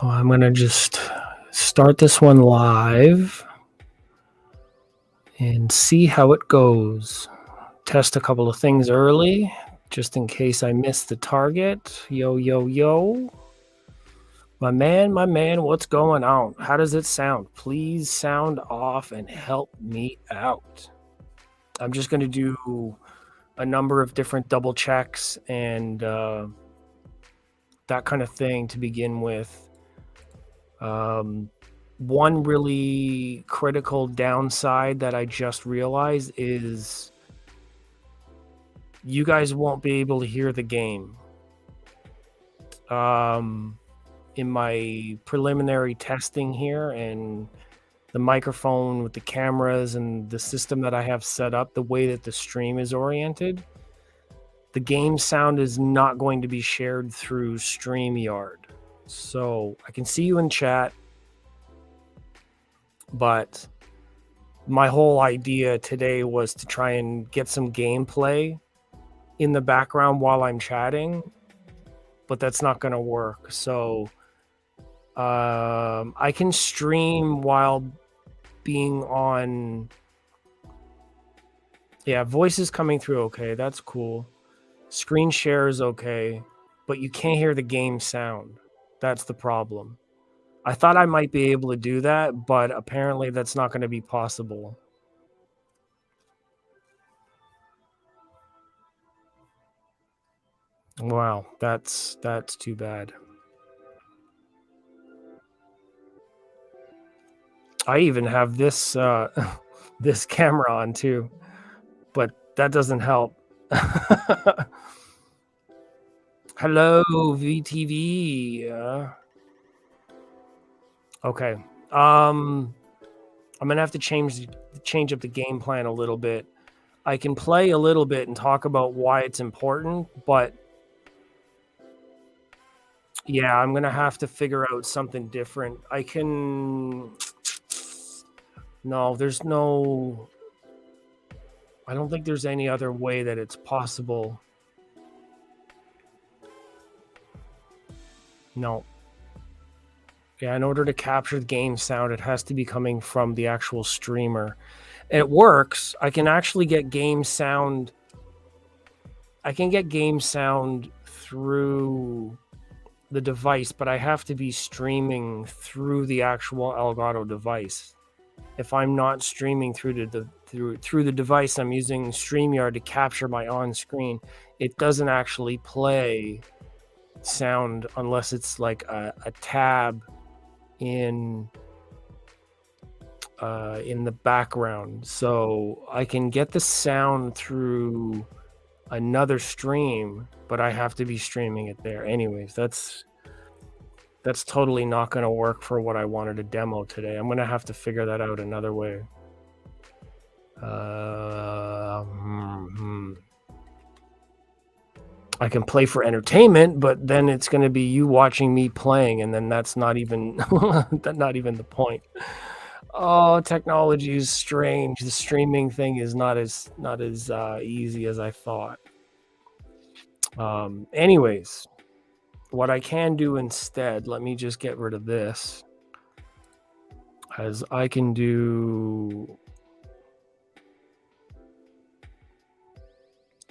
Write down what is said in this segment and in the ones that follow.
Oh, I'm going to just start this one live and see how it goes. Test a couple of things early, just in case I miss the target. Yo, yo, yo. My man, what's going on? How does it sound? Please sound off and help me out. I'm just going to do a number of different double checks and that kind of thing to begin with. One really critical downside that I just realized is you guys won't be able to hear the game. In my preliminary testing here and the microphone with the cameras and the system that I have set up, the way that the stream is oriented, the game sound is not going to be shared through StreamYard. So I can see you in chat, but my whole idea today was to try and get some gameplay in the background while I'm chatting, but that's not going to work. So I can stream while being on. Yeah, voice is coming through okay. That's cool. Screen share is okay, but you can't hear the game sound. That's the problem. I thought I might be able to do that, but apparently that's not going to be possible. Wow, that's too bad. I even have this this camera on too, but that doesn't help. Hello, VTV. Okay. I'm gonna have to change up the game plan a little bit. I can play a little bit and talk about why it's important, but yeah, I'm gonna have to figure out something different. I can. No, there's no. I don't think there's any other way that it's possible. No. Yeah, in order to capture the game sound, it has to be coming from the actual streamer. And it works. I can actually get game sound. I can get game sound through the device, but I have to be streaming through the actual Elgato device. If I'm not streaming through the device, I'm using StreamYard to capture my on-screen. It doesn't actually play sound unless it's like a tab in the background. So I can get the sound through another stream, but I have to be streaming it there. Anyways, that's totally not going to work for what I wanted to demo today. I'm going to have to figure that out another way. I can play for entertainment, but then it's going to be you watching me playing, and then that's not even not even the point. Oh, technology is strange. The streaming thing is not as easy as I thought. Anyways, what I can do instead, let me just get rid of this, as I can do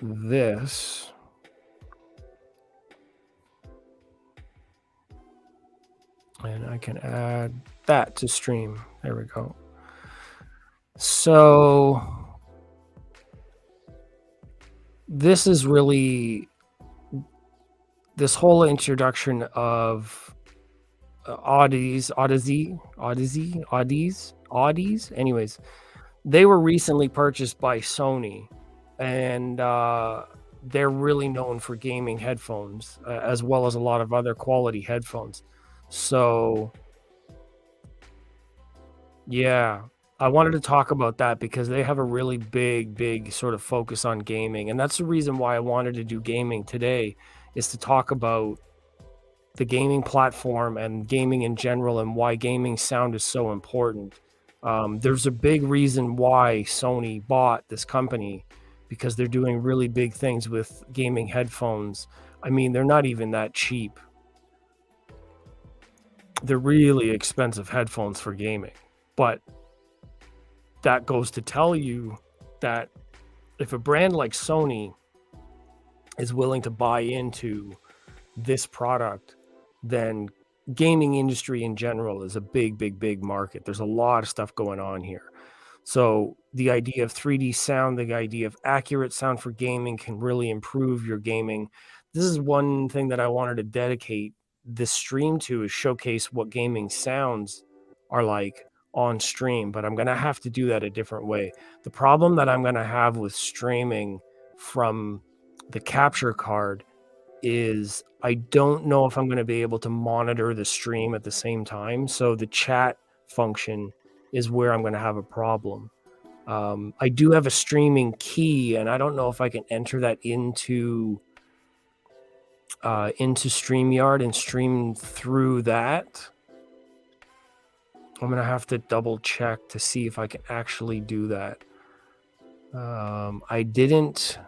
this. And I can add that to stream. There we go. So this is really this whole introduction of Audeze. Anyways, they were recently purchased by Sony, and they're really known for gaming headphones, as well as a lot of other quality headphones. So yeah, I wanted to talk about that because they have a really big sort of focus on gaming. And that's the reason why I wanted to do gaming today, is to talk about the gaming platform and gaming in general and why gaming sound is so important. There's a big reason why Sony bought this company, because they're doing really big things with gaming headphones. I mean, they're not even that cheap. they're really expensive headphones for gaming. But that goes to tell you that if a brand like Sony is willing to buy into this product, then gaming industry in general is a big market. There's a lot of stuff going on here. So the idea of 3D sound, the idea of accurate sound for gaming can really improve your gaming. This is one thing that I wanted to dedicate this stream to, is showcase what gaming sounds are like on stream, but I'm going to have to do that a different way. The problem that I'm going to have with streaming from the capture card is I don't know if I'm going to be able to monitor the stream at the same time. So the chat function is where I'm going to have a problem. I do have a streaming key, and I don't know if I can enter that into StreamYard and stream through that. I'm going to have to double check to see if I can actually do that. I didn't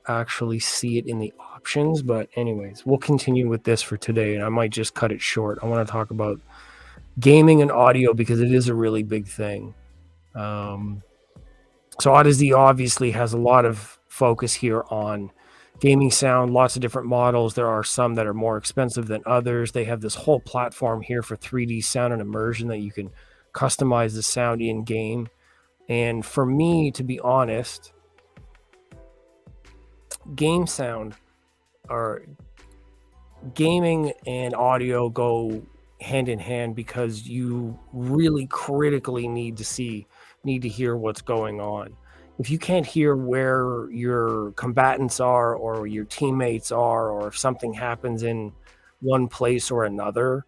actually see it in the options, but anyways, we'll continue with this for today, and I might just cut it short. I want to talk about gaming and audio because it is a really big thing. So Audeze obviously has a lot of focus here on gaming sound, lots of different models. There are some that are more expensive than others. They have this whole platform here for 3D sound and immersion that you can customize the sound in game. And for me, to be honest, game sound, or gaming and audio, go hand in hand because you really critically need to hear what's going on. If you can't hear where your combatants are or your teammates are, or if something happens in one place or another,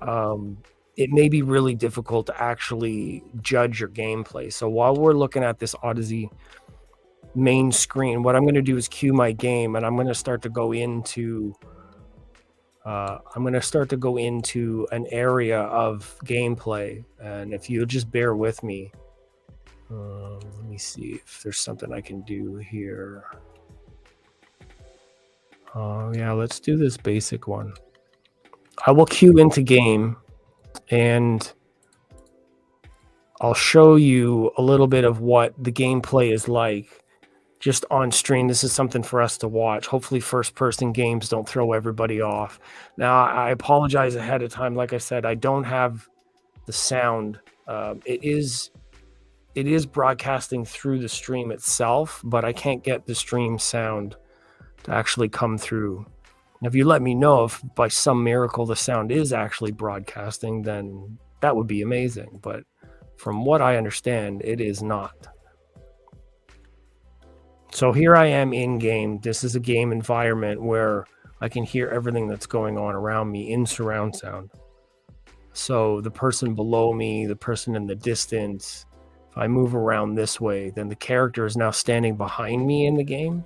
it may be really difficult to actually judge your gameplay. So while we're looking at this Audeze main screen, what I'm going to do is cue my game, and I'm going to start to go into an area of gameplay. And if you'll just bear with me, let me see if there's something I can do here. Yeah, let's do this basic one. I will cue into game, and I'll show you a little bit of what the gameplay is like just on stream. This is something for us to watch. Hopefully first-person games don't throw everybody off. Now, I apologize ahead of time. Like I said, I don't have the sound. It is broadcasting through the stream itself, but I can't get the stream sound to actually come through. If you let me know if by some miracle the sound is actually broadcasting, then that would be amazing. But from what I understand, it is not. So here I am in game. This is a game environment where I can hear everything that's going on around me in surround sound. So the person below me, the person in the distance, if I move around this way, then the character is now standing behind me in the game.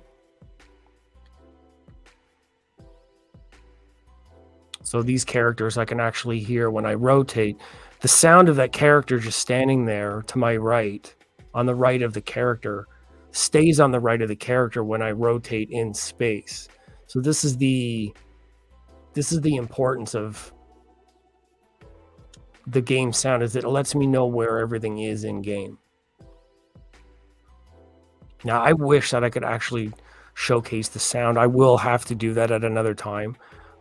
So these characters I can actually hear when I rotate. The sound of that character just standing there to my right, on the right of the character, stays on the right of the character when I rotate in space. So this is the importance of the game sound, is that it lets me know where everything is in game. Now, I wish that I could actually showcase the sound. I will have to do that at another time.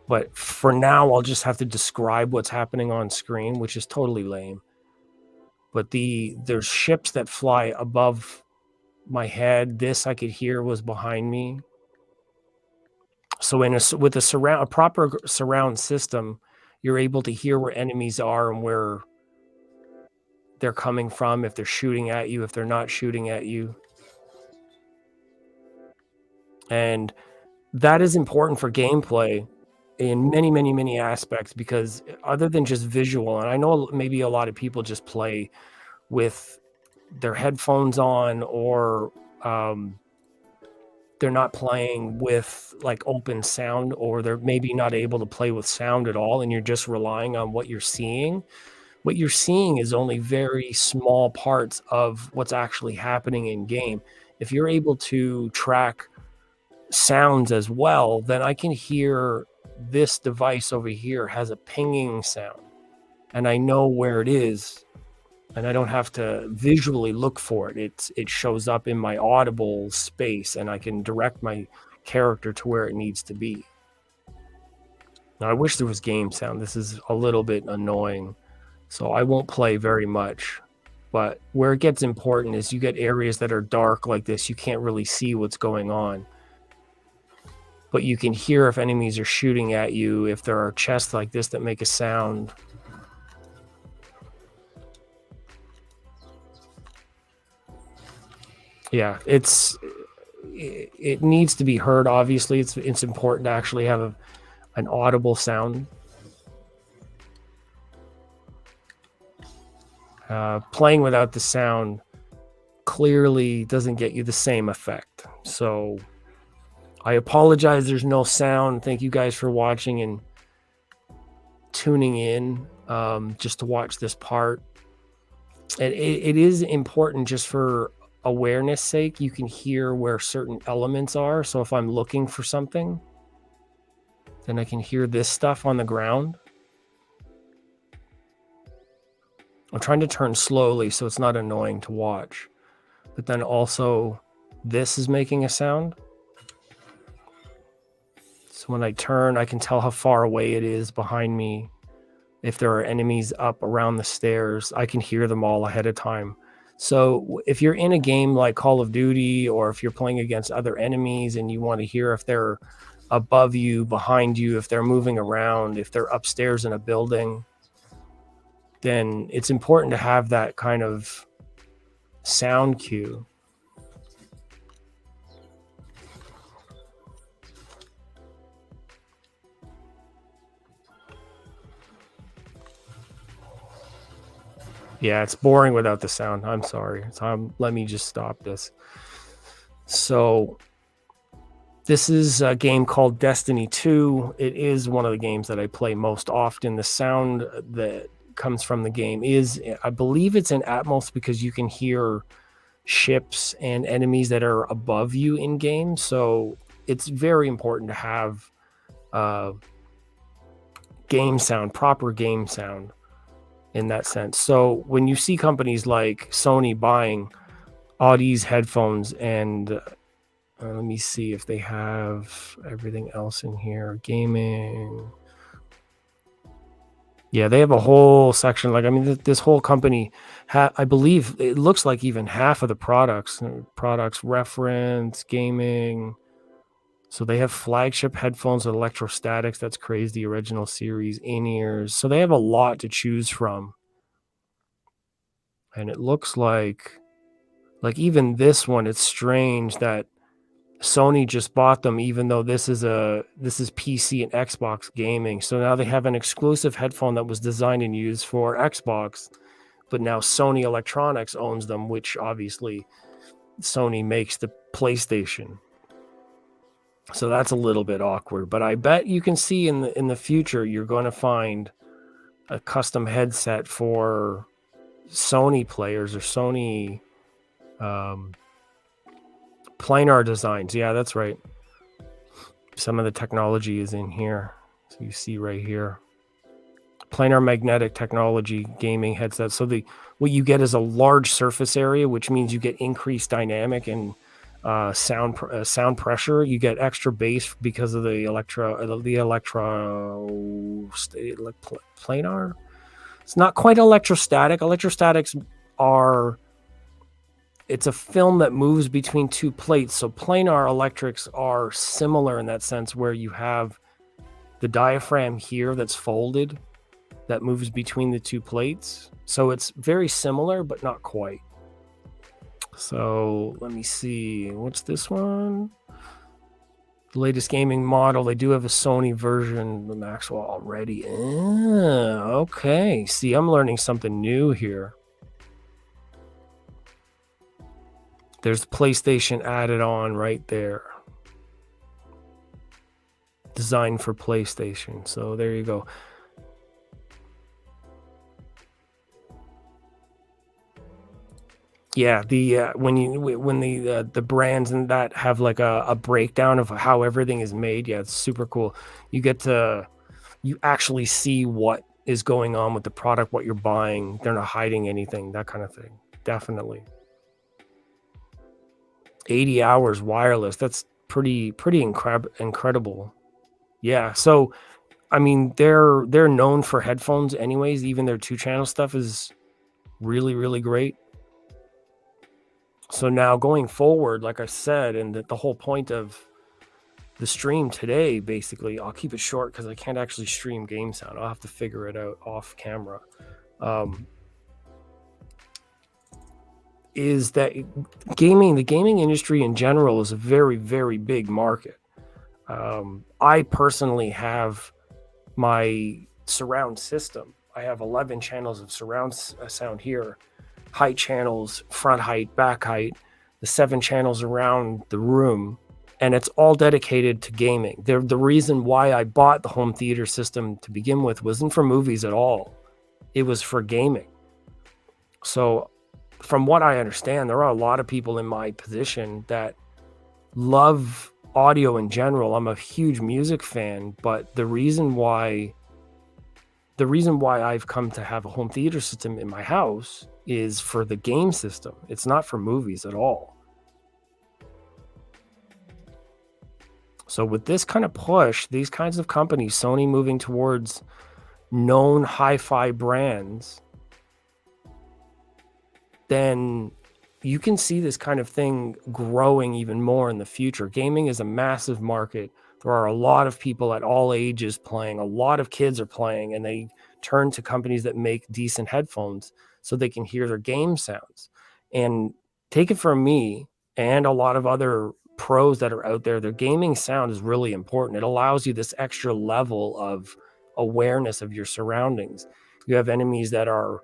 But for now, I'll just have to describe what's happening on screen, which is totally lame. But there's ships that fly above my head. This I could hear was behind me. So with a proper surround system, you're able to hear where enemies are and where they're coming from, if they're shooting at you, if they're not shooting at you. And that is important for gameplay in many aspects, because other than just visual, and I know maybe a lot of people just play with their headphones on, or they're not playing with like open sound, or they're maybe not able to play with sound at all, and you're just relying on what you're seeing. What you're seeing is only very small parts of what's actually happening in game. If you're able to track sounds as well, then I can hear this device over here has a pinging sound, and I know where it is, and I don't have to visually look for it. It shows up in my audible space, and I can direct my character to where it needs to be. Now, I wish there was game sound. This is a little bit annoying, so I won't play very much. But where it gets important is you get areas that are dark like this. You can't really see what's going on, but you can hear if enemies are shooting at you, if there are chests like this that make a sound. Yeah, it needs to be heard. Obviously, it's important to actually have an audible sound. Playing without the sound clearly doesn't get you the same effect. So I apologize there's no sound. Thank you guys for watching and tuning in just to watch this part. And it is important just for awareness sake. You can hear where certain elements are. So if I'm looking for something, then I can hear this stuff on the ground. I'm trying to turn slowly so it's not annoying to watch. But then also this is making a sound. So when I turn, I can tell how far away it is behind me. If there are enemies up around the stairs, I can hear them all ahead of time. So if you're in a game like Call of Duty, or if you're playing against other enemies and you want to hear if they're above you, behind you, if they're moving around, if they're upstairs in a building, then it's important to have that kind of sound cue. Yeah, it's boring without the sound. I'm sorry. Let me just stop this. So this is a game called Destiny 2. It is one of the games that I play most often. The sound that comes from the game is, I believe it's in Atmos, because you can hear ships and enemies that are above you in game. So it's very important to have game sound, proper game sound in that sense. So when you see companies like Sony buying Audeze Headphones and let me see if they have everything else in here. Gaming. Yeah, they have a whole section. Like, I mean, this whole company, I believe it looks like even half of the products reference gaming. So they have flagship headphones with electrostatics. That's crazy. The original series, in-ears. So they have a lot to choose from. And it looks like even this one, it's strange that Sony just bought them, even though this is PC and Xbox gaming. So now they have an exclusive headphone that was designed and used for Xbox, but now Sony Electronics owns them, which obviously Sony makes the PlayStation. So that's a little bit awkward, but I bet you can see in the future you're going to find a custom headset for Sony players or Sony planar designs. Yeah, that's right. Some of the technology is in here. So you see right here. Planar magnetic technology gaming headset. So what you get is a large surface area, which means you get increased dynamic and sound pressure. You get extra bass because of the planar. It's not quite electrostatic. Electrostatics are, it's a film that moves between two plates. So planar electrics are similar in that sense, where you have the diaphragm here that's folded that moves between the two plates. So it's very similar, but not quite. So let me see. What's this one? The latest gaming model. They do have a Sony version, the Maxwell already. Okay. See, I'm learning something new here. There's PlayStation added on right there. Designed for PlayStation. So there you go. Yeah, when the brands and that have like a breakdown of how everything is made, yeah, it's super cool. You actually see what is going on with the product, what you're buying. They're not hiding anything, that kind of thing. Definitely. 80 hours wireless. That's pretty incredible. Yeah. So, I mean, they're known for headphones anyways. Even their 2-channel stuff is really, really great. So now going forward, like I said, and the whole point of the stream today, basically, I'll keep it short because I can't actually stream game sound. I'll have to figure it out off camera. Is that the gaming industry in general is a very, very big market. I personally have my surround system. I have 11 channels of surround sound here, height channels, front height, back height, the 7 channels around the room, and it's all dedicated to gaming. The reason why I bought the home theater system to begin with wasn't for movies at all. It was for gaming. So from what I understand, there are a lot of people in my position that love audio in general. I'm a huge music fan, but the reason why I've come to have a home theater system in my house is for the game system. It's not for movies at all. So with this kind of push, these kinds of companies, Sony moving towards known hi-fi brands, then you can see this kind of thing growing even more in the future. Gaming is a massive market. There are a lot of people at all ages playing. A lot of kids are playing, and they turn to companies that make decent headphones so they can hear their game sounds. And take it from me and a lot of other pros that are out there, their gaming sound is really important. It allows you this extra level of awareness of your surroundings. You have enemies that are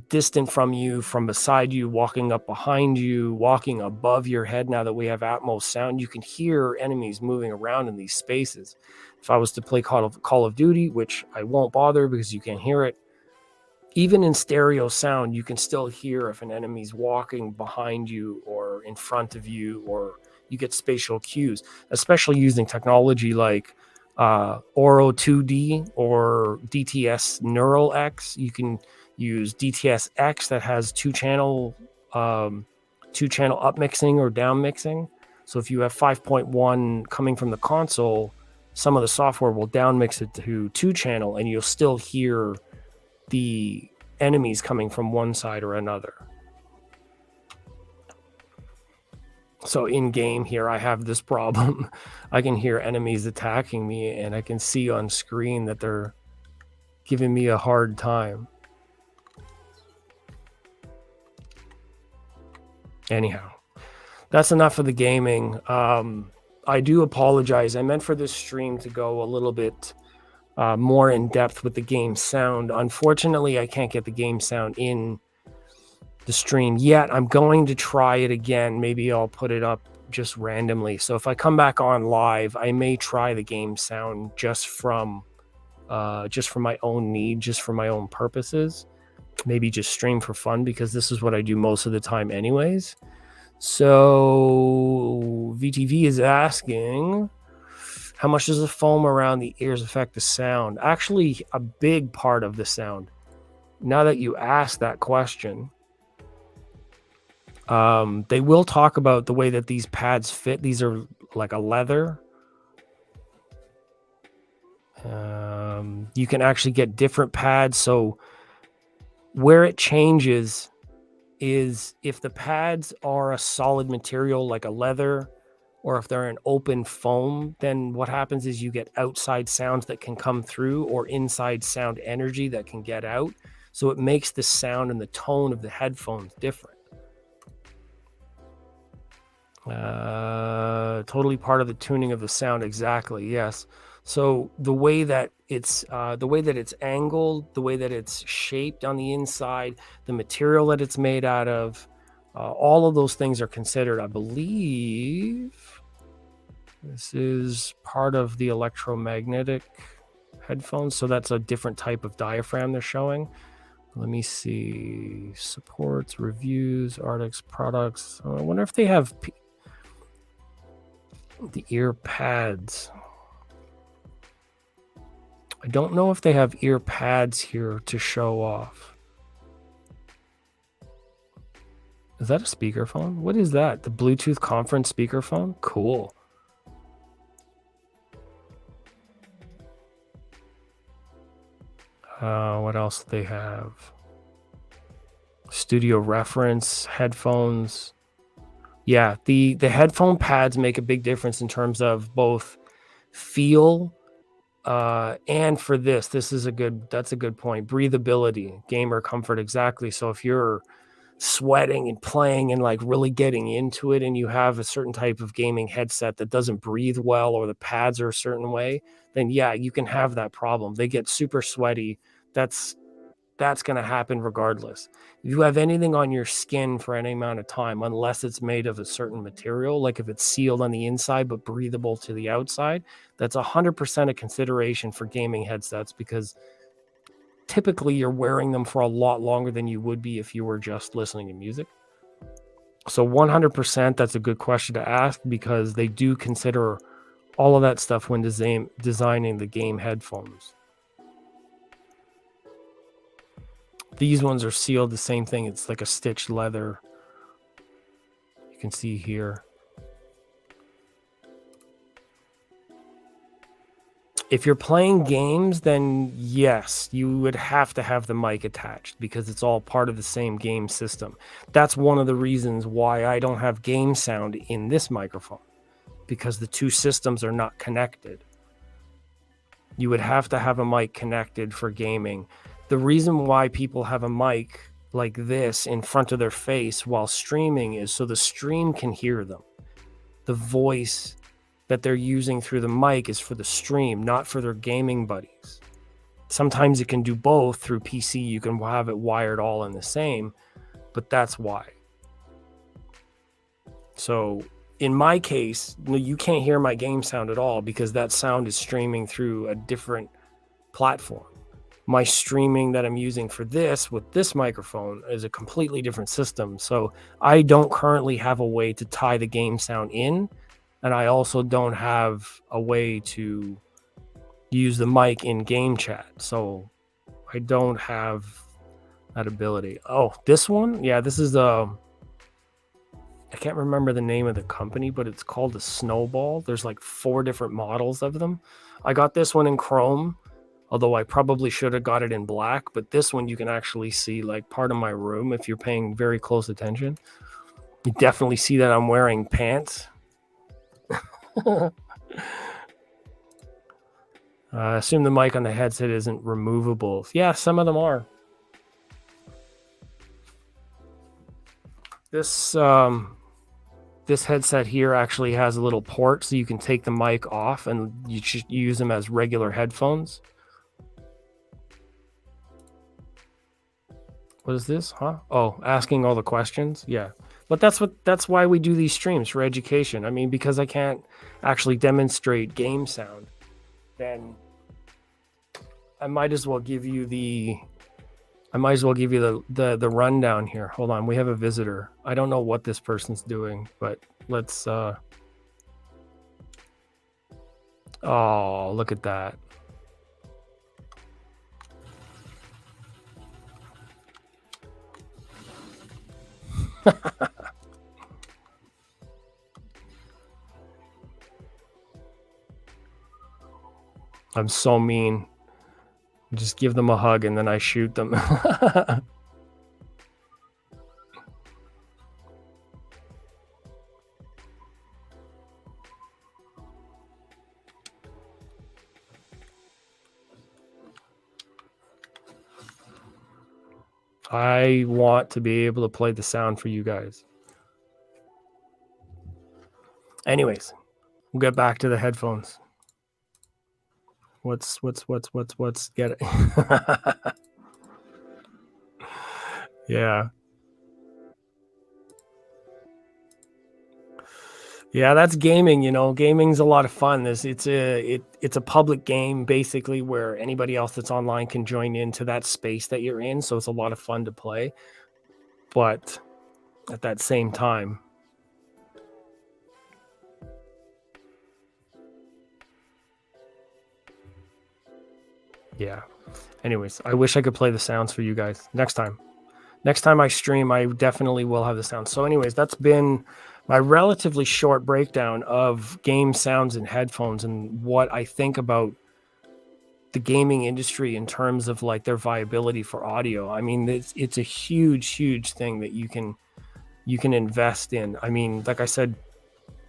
distant from you, from beside you, walking up behind you, walking above your head. Now that we have Atmos sound, you can hear enemies moving around in these spaces. If I was to play Call of Duty, which I won't bother because you can't hear it, even in stereo sound, you can still hear if an enemy's walking behind you or in front of you, or you get spatial cues, especially using technology like Oro 2D or DTS Neural X. You can use DTS X that has two-channel up mixing or down mixing. So if you have 5.1 coming from the console, some of the software will down mix it to 2-channel, and you'll still hear the enemies coming from one side or another. So in game here, I have this problem. I can hear enemies attacking me, and I can see on screen that they're giving me a hard time. Anyhow, that's enough of the gaming. I do apologize. I meant for this stream to go a little bit more in depth with the game sound. Unfortunately, I can't get the game sound in the stream yet. I'm going to try it again. Maybe I'll put it up just randomly. So if I come back on live, I may try the game sound just for my own need, just for my own purposes. Maybe just stream for fun, because this is what I do most of the time anyways. So VTV is asking, how much does the foam around the ears affect the sound? Actually, a big part of the sound. Now that you ask that question, they will talk about the way that these pads fit. These are like a leather. You can actually get different pads. So where it changes is if the pads are a solid material like a leather, or if they're an open foam, then what happens is you get outside sounds that can come through, or inside sound energy that can get out. So it makes the sound and the tone of the headphones different. Totally part of the tuning of the sound. Exactly. Yes. So the way that it's angled, the way that it's shaped on the inside, the material that it's made out of, all of those things are considered, I believe. This is part of the electromagnetic headphones. So that's a different type of diaphragm they're showing. Let me see. Supports, reviews, artists, products. I wonder if they have the ear pads. I don't know if they have ear pads here to show off. Is that a speakerphone? What is that? The Bluetooth conference speakerphone? Cool. What else do they have? Studio reference, headphones. Yeah, the headphone pads make a big difference in terms of both feel and for this is that's a good point. Breathability, gamer comfort, exactly. So if you're sweating and playing and like really getting into it and you have a certain type of gaming headset that doesn't breathe well or the pads are a certain way, then yeah, you can have that problem. They get super sweaty. That's going to happen regardless. If you have anything on your skin for any amount of time, unless it's made of a certain material, like if it's sealed on the inside but breathable to the outside, that's 100% a consideration for gaming headsets, because typically you're wearing them for a lot longer than you would be if you were just listening to music. So 100%, that's a good question to ask, because they do consider all of that stuff when designing the game headphones. These ones are sealed the same thing. It's like a stitched leather. You can see here. If you're playing games, then yes, you would have to have the mic attached because it's all part of the same game system. That's one of the reasons why I don't have game sound in this microphone, because the two systems are not connected. You would have to have a mic connected for gaming. The reason why people have a mic like this in front of their face while streaming is so the stream can hear them. The voice that they're using through the mic is for the stream, not for their gaming buddies. Sometimes it can do both through PC. You can have it wired all in the same, but that's why. So in my case, you can't hear my game sound at all because that sound is streaming through a different platform. My streaming that I'm using for this with this microphone is a completely different system. So I don't currently have a way to tie the game sound in, and I also don't have a way to use the mic in game chat. So I don't have that ability. Oh, this one? Yeah, this is I can't remember the name of the company, but it's called a Snowball. There's like 4 different models of them. I got this one in chrome, although I probably should have got it in black, but this one you can actually see like part of my room if you're paying very close attention. You definitely see that I'm wearing pants. I assume the mic on the headset isn't removable. Yeah, some of them are. This headset here actually has a little port so you can take the mic off and you should use them as regular headphones. What is this? Huh? Oh, asking all the questions? Yeah. But that's why we do these streams, for education. I mean, because I can't actually demonstrate game sound, then I might as well give you the rundown here. Hold on, we have a visitor. I don't know what this person's doing, but let's oh, look at that. I'm so mean. Just give them a hug and then I shoot them. I want to be able to play the sound for you guys. Anyways, we'll get back to the headphones. What's get it? Yeah. Yeah, that's gaming, you know. Gaming's a lot of fun. It's a public game basically where anybody else that's online can join into that space that you're in, so it's a lot of fun to play. But at that same time, yeah. Anyways, I wish I could play the sounds for you guys next time. Next time I stream, I definitely will have the sounds. So anyways, that's been my relatively short breakdown of game sounds and headphones and what I think about the gaming industry in terms of like their viability for audio. I mean, it's a huge thing that you can invest in. I mean, like I said,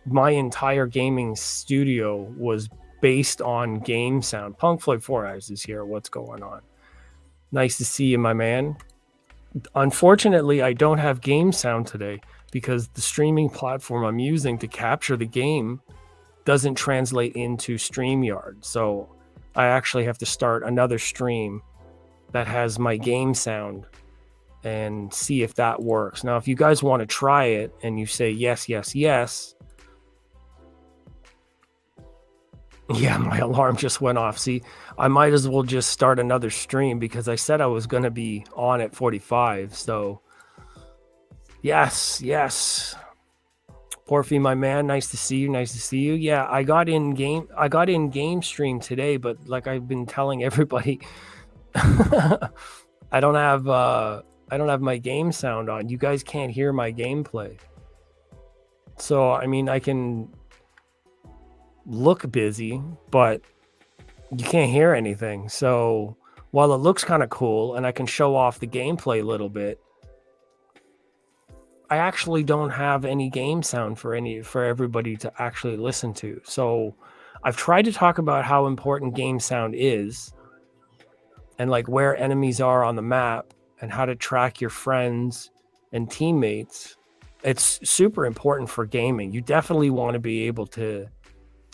my entire gaming studio was based on game sound. Punk Floyd 4 Eyes is here. What's going on? Nice to see you, my man. Unfortunately, I don't have game sound today because the streaming platform I'm using to capture the game doesn't translate into StreamYard. So I actually have to start another stream that has my game sound and see if that works. Now, if you guys want to try it and you say yes, yes, yes. Yeah, my alarm just went off. See, I might as well just start another stream because I said I was going to be on at 45. So, yes. Porphy, my man, nice to see you. Nice to see you. Yeah, I got in game stream today, but like I've been telling everybody, I don't have my game sound on. You guys can't hear my gameplay. So, I mean, I can look busy, but you can't hear anything. So, while it looks kind of cool and I can show off the gameplay a little bit, I actually don't have any game sound for everybody to actually listen to. So I've tried to talk about how important game sound is and like where enemies are on the map and how to track your friends and teammates. It's super important for gaming. You definitely want to be able to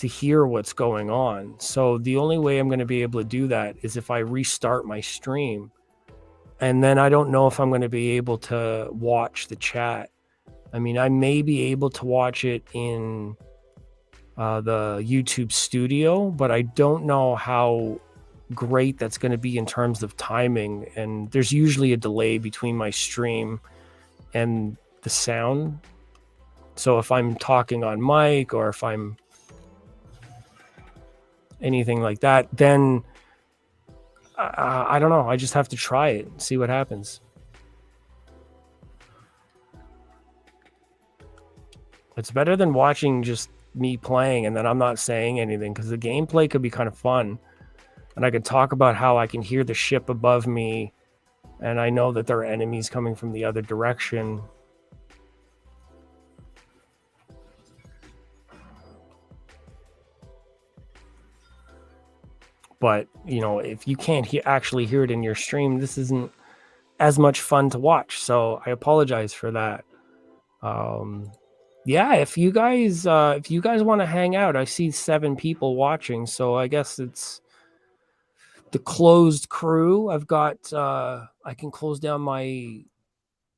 hear what's going on. So the only way I'm going to be able to do that is if I restart my stream. And then I don't know if I'm going to be able to watch the chat. I mean, I may be able to watch it in the YouTube studio, but I don't know how great that's going to be in terms of timing. And there's usually a delay between my stream and the sound. So if I'm talking on mic or if I'm anything like that, then I don't know. I just have to try it and see what happens. It's better than watching just me playing and then I'm not saying anything because the gameplay could be kind of fun. And I could talk about how I can hear the ship above me and I know that there are enemies coming from the other direction. But, you know, if you can't actually hear it in your stream, this isn't as much fun to watch. So I apologize for that. Yeah, if you guys want to hang out, I see 7 people watching, so I guess it's the closed crew. I've got I can close down my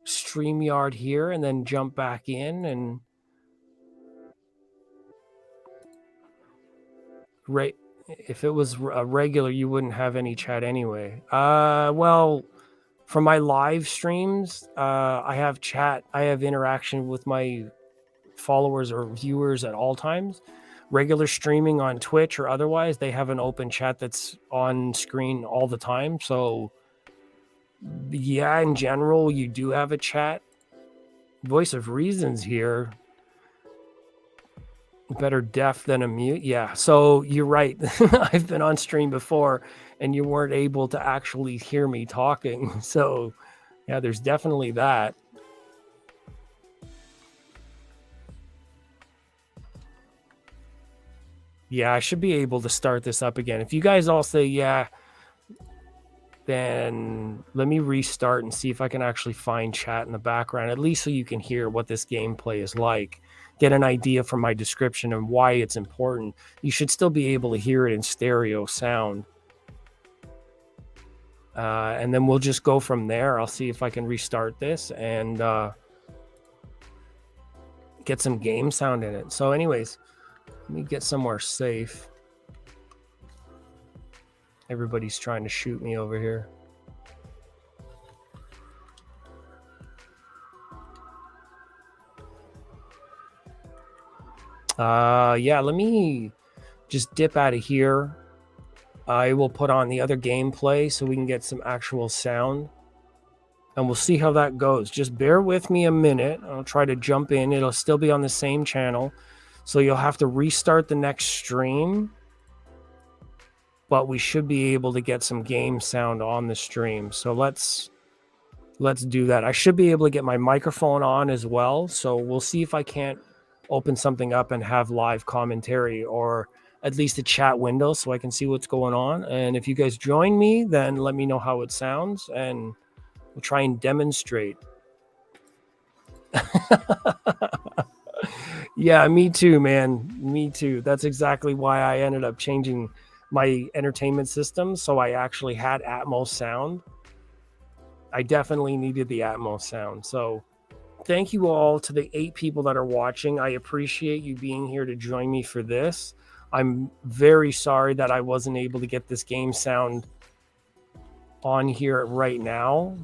StreamYard here and then jump back in and right. If it was a regular, you wouldn't have any chat anyway. Well, for my live streams, I have chat. I have interaction with my followers or viewers at all times. Regular streaming on Twitch or otherwise, they have an open chat that's on screen all the time. So, yeah, in general, you do have a chat. Voice of Reason's here. Better deaf than a mute. Yeah, so you're right. I've been on stream before and you weren't able to actually hear me talking. So, yeah, there's definitely that. Yeah, I should be able to start this up again. If you guys all say yeah, then let me restart and see if I can actually find chat in the background, at least so you can hear what this gameplay is like. Get an idea from my description and why it's important. You should still be able to hear it in stereo sound. And then we'll just go from there. I'll see if I can restart this and get some game sound in it. So anyways, let me get somewhere safe. Everybody's trying to shoot me over here. Yeah, let me just dip out of here. I will put on the other gameplay so we can get some actual sound. And we'll see how that goes. Just bear with me a minute. I'll try to jump in. It'll still be on the same channel. So you'll have to restart the next stream. But we should be able to get some game sound on the stream. So let's do that. I should be able to get my microphone on as well. So we'll see if I can't open something up and have live commentary, or at least a chat window so I can see what's going on. And if you guys join me, then let me know how it sounds and we'll try and demonstrate. Yeah, me too, man. Me too. That's exactly why I ended up changing my entertainment system so I actually had Atmos sound. I definitely needed the Atmos sound. So thank you all to the 8 people that are watching. I appreciate you being here to join me for this. I'm very sorry that I wasn't able to get this game sound on here right now,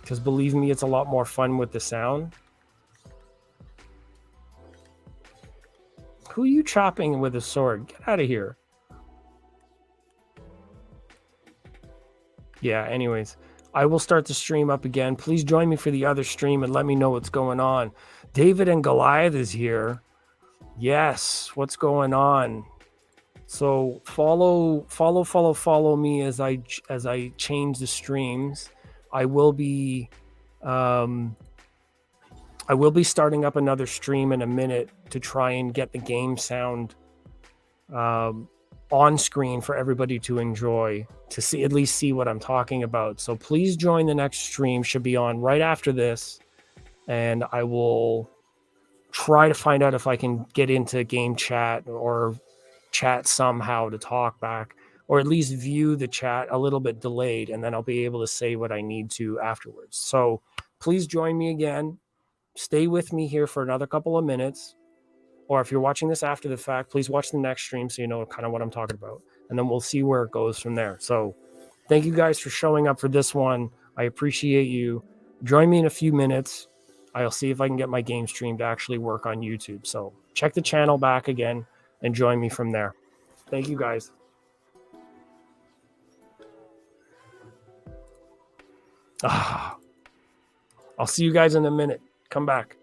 because believe me, it's a lot more fun with the sound. Who are you chopping with a sword? Get out of here. Yeah, anyways, I will start the stream up again. Please join me for the other stream and let me know what's going on. David and Goliath is here. Yes, what's going on? So follow me as I change the streams. I will be starting up another stream in a minute to try and get the game sound on screen for everybody to enjoy, to see, at least see what I'm talking about. So please join the next stream. Should be on right after this, and I will try to find out if I can get into game chat or chat somehow to talk back, or at least view the chat a little bit delayed, and then I'll be able to say what I need to afterwards. So please join me again. Stay with me here for another couple of minutes. Or if you're watching this after the fact, please watch the next stream so you know kind of what I'm talking about. And then we'll see where it goes from there. So thank you guys for showing up for this one. I appreciate you. Join me in a few minutes. I'll see if I can get my game stream to actually work on YouTube. So check the channel back again and join me from there. Thank you guys. I'll see you guys in a minute. Come back.